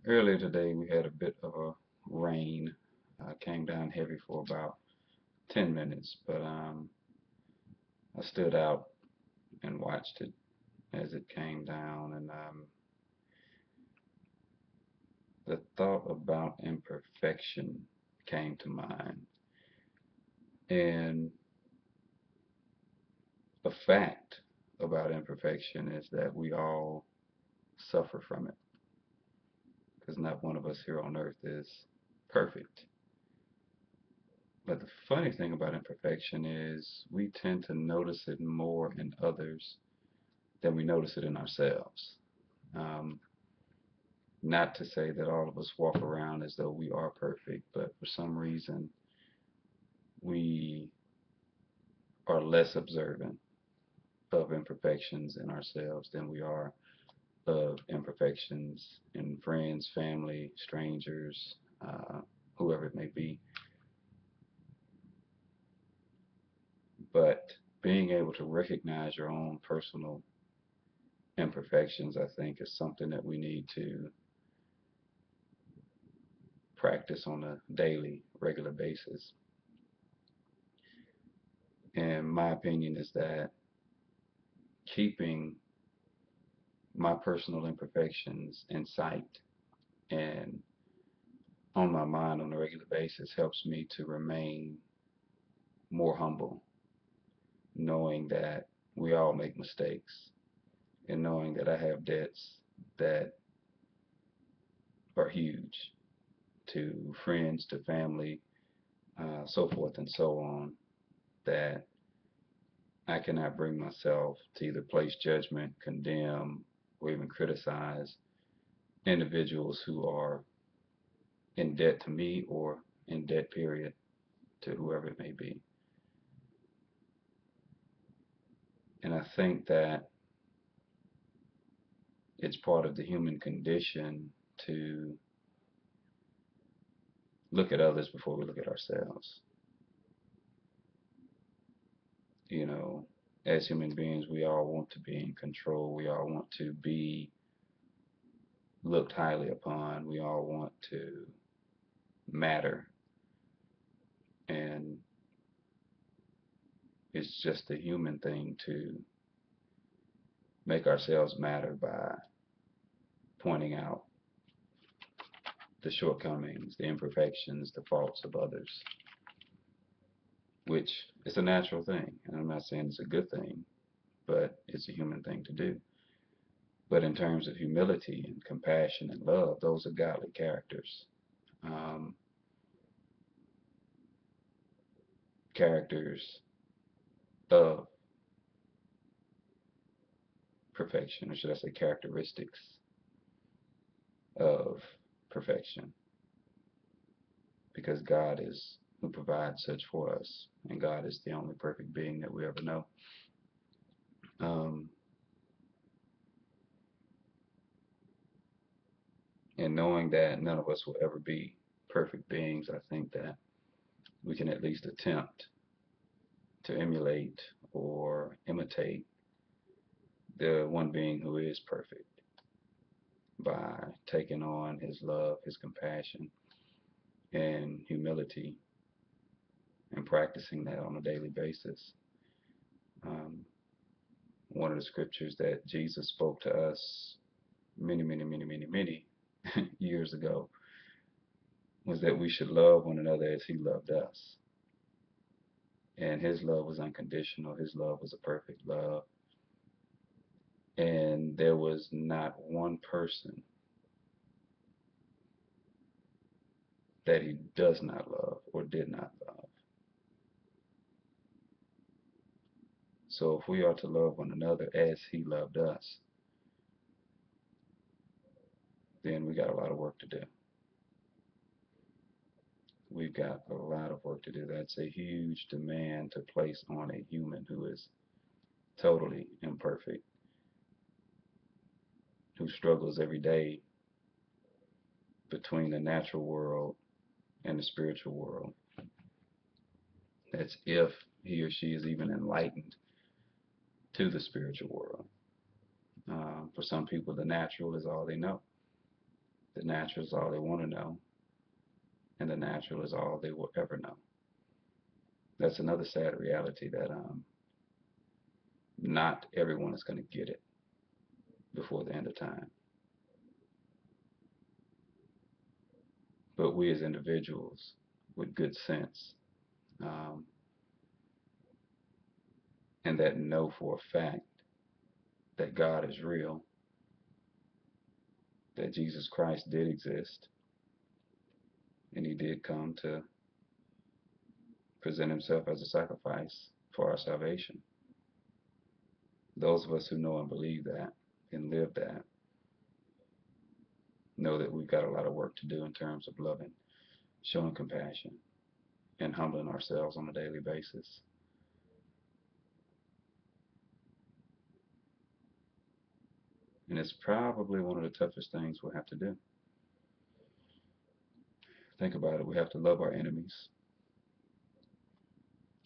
Earlier today, we had a bit of a rain. Came down heavy for about 10 minutes, but I stood out and watched it as it came down, and the thought about imperfection came to mind. And a fact about imperfection is that we all suffer from it, because not one of us here on earth is perfect. But the funny thing about imperfection is we tend to notice it more in others than we notice it in ourselves. Um, Not to say that all of us walk around as though we are perfect, but for some reason we are less observant of imperfections in ourselves than we are of imperfections in friends, family, strangers, whoever it may be. But being able to recognize your own personal imperfections, I think, is something that we need to practice on a daily, regular basis. And my opinion is that keeping my personal imperfections in sight and on my mind on a regular basis helps me to remain more humble, knowing that we all make mistakes and knowing that I have debts that are huge to friends, to family, so forth and so on, that I cannot bring myself to either place judgment, condemn, or even criticize individuals who are in debt to me or in debt, period, to whoever it may be. And I think that it's part of the human condition to look at others before we look at ourselves. You know, as human beings, we all want to be in control. We all want to be looked highly upon. We all want to matter. And it's just a human thing to make ourselves matter by pointing out the shortcomings, the imperfections, the faults of others, which is a natural thing. And I'm not saying it's a good thing, but it's a human thing to do. But in terms of humility and compassion and love, those are godly characters. Um, Characters of perfection, or should I say characteristics of perfection, because God is who provides such for us, and God is the only perfect being that we ever know. Um, and knowing that none of us will ever be perfect beings, I think that we can at least attempt to emulate or imitate the one being who is perfect by taking on his love, his compassion, and humility and practicing that on a daily basis. Um, One of the scriptures that Jesus spoke to us many years ago was that we should love one another as he loved us. And his love was unconditional. His love was a perfect love. And there was not one person that he does not love or did not love. So if we are to love one another as he loved us, then we got a lot of work to do. We've got a lot of work to do. That's a huge demand to place on a human who is totally imperfect, who struggles every day between the natural world and the spiritual world. That's if he or she is even enlightened to the spiritual world. For some people, the natural is all they know. The natural is all they want to know, and the natural is all they will ever know. That's another sad reality that not everyone is going to get it before the end of time. But we as individuals with good sense um, and that know for a fact that God is real, that Jesus Christ did exist, and he did come to present himself as a sacrifice for our salvation. Those of us who know and believe that and live that know that we've got a lot of work to do in terms of loving, showing compassion, and humbling ourselves on a daily basis. And it's probably one of the toughest things we'll have to do. Think about it. We have to love our enemies.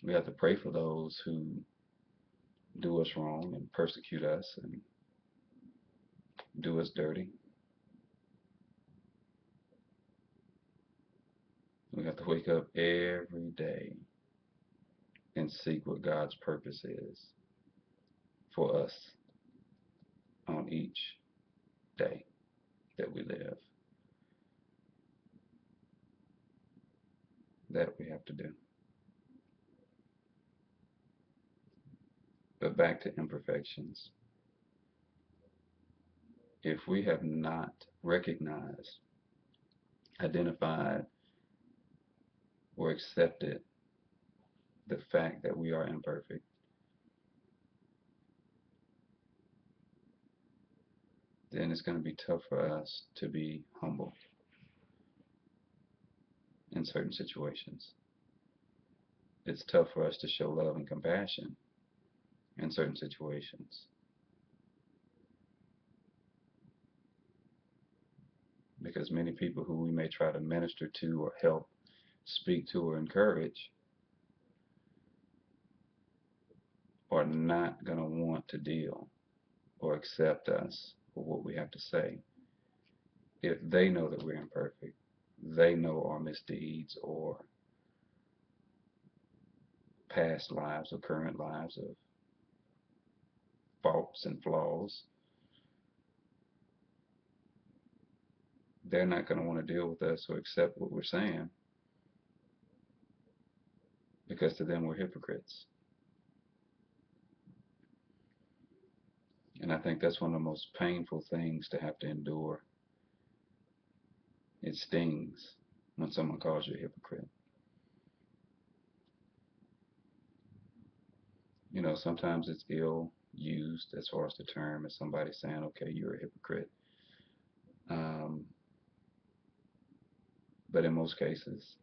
We have to pray for those who do us wrong and persecute us and do us dirty. We have to wake up every day and seek what God's purpose is for us on each day that we live. That we have to do. But back to imperfections. If we have not recognized, identified, or accepted the fact that we are imperfect, then it's going to be tough for us to be humble in certain situations. It's tough for us to show love and compassion in certain situations because many people who we may try to minister to or help, speak to, or encourage are not going to want to deal or accept us for what we have to say if they know that we're imperfect. They know our misdeeds or past lives or current lives of faults and flaws. They're not going to want to deal with us or accept what we're saying because to them we're hypocrites. And I think that's one of the most painful things to have to endure. It stings when someone calls you a hypocrite. You know, sometimes it's ill used as far as the term as somebody saying, okay, you're a hypocrite. Um, but in most cases,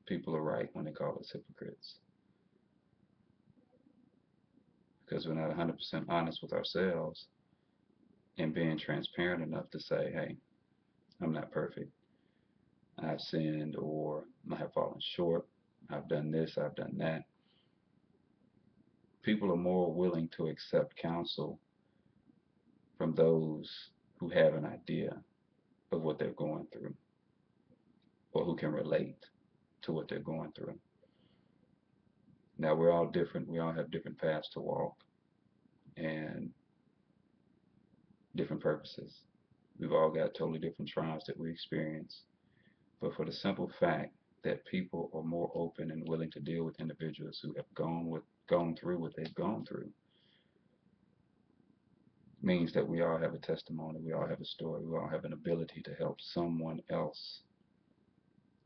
people are right when they call us hypocrites because we're not 100% honest with ourselves and being transparent enough to say, hey, I'm not perfect. I've sinned or I have fallen short. I've done this, I've done that. People are more willing to accept counsel from those who have an idea of what they're going through or who can relate to what they're going through. Now, we're all different. We all have different paths to walk and different purposes. We've all got totally different trials that we experience. But for the simple fact that people are more open and willing to deal with individuals who have gone through what they've gone through means that we all have a testimony, we all have a story, we all have an ability to help someone else.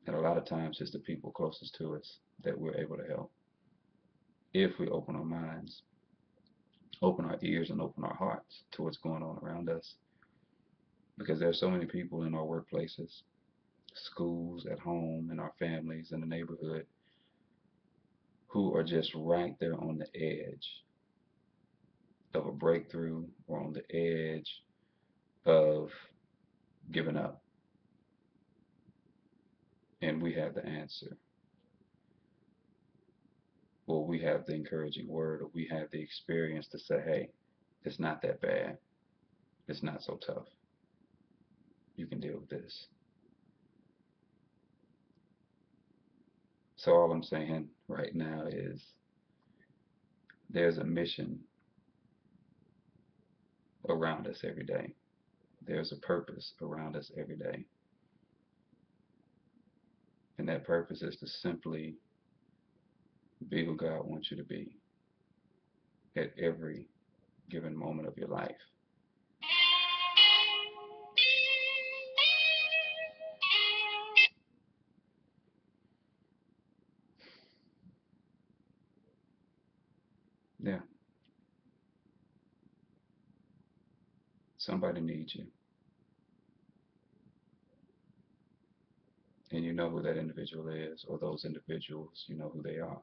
And a lot of times it's the people closest to us that we're able to help if we open our minds, open our ears, and open our hearts to what's going on around us. Because there's so many people in our workplaces, schools, at home, in our families, in the neighborhood who are just right there on the edge of a breakthrough or on the edge of giving up. And we have the answer, or we have the encouraging word, or we have the experience to say, hey, it's not that bad. It's not so tough. You can deal with this. So all I'm saying right now is there's a mission around us every day. There's a purpose around us every day. And that purpose is to simply be who God wants you to be at every given moment of your life. Yeah, somebody needs you, and you know who that individual is, or those individuals, you know who they are.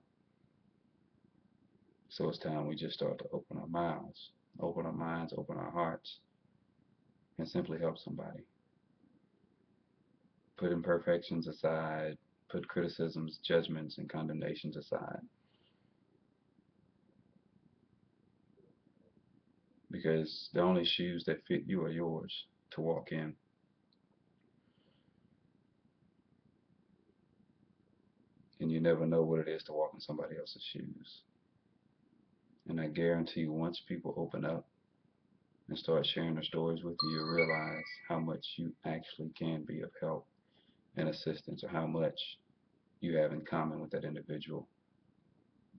So it's time we just start to open our mouths, open our minds, open our hearts, and simply help somebody. Put imperfections aside, put criticisms, judgments, and condemnations aside, because the only shoes that fit you are yours to walk in. And you never know what it is to walk in somebody else's shoes. And I guarantee you, once people open up and start sharing their stories with you, you'll realize how much you actually can be of help and assistance, or how much you have in common with that individual.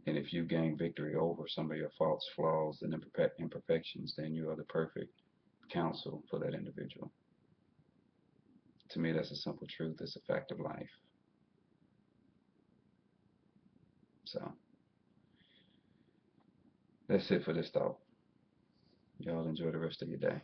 And if you gain victory over some of your faults, flaws, and imperfections, then you are the perfect counsel for that individual. To me, that's a simple truth. It's a fact of life. So that's it for this thought. Y'all enjoy the rest of your day.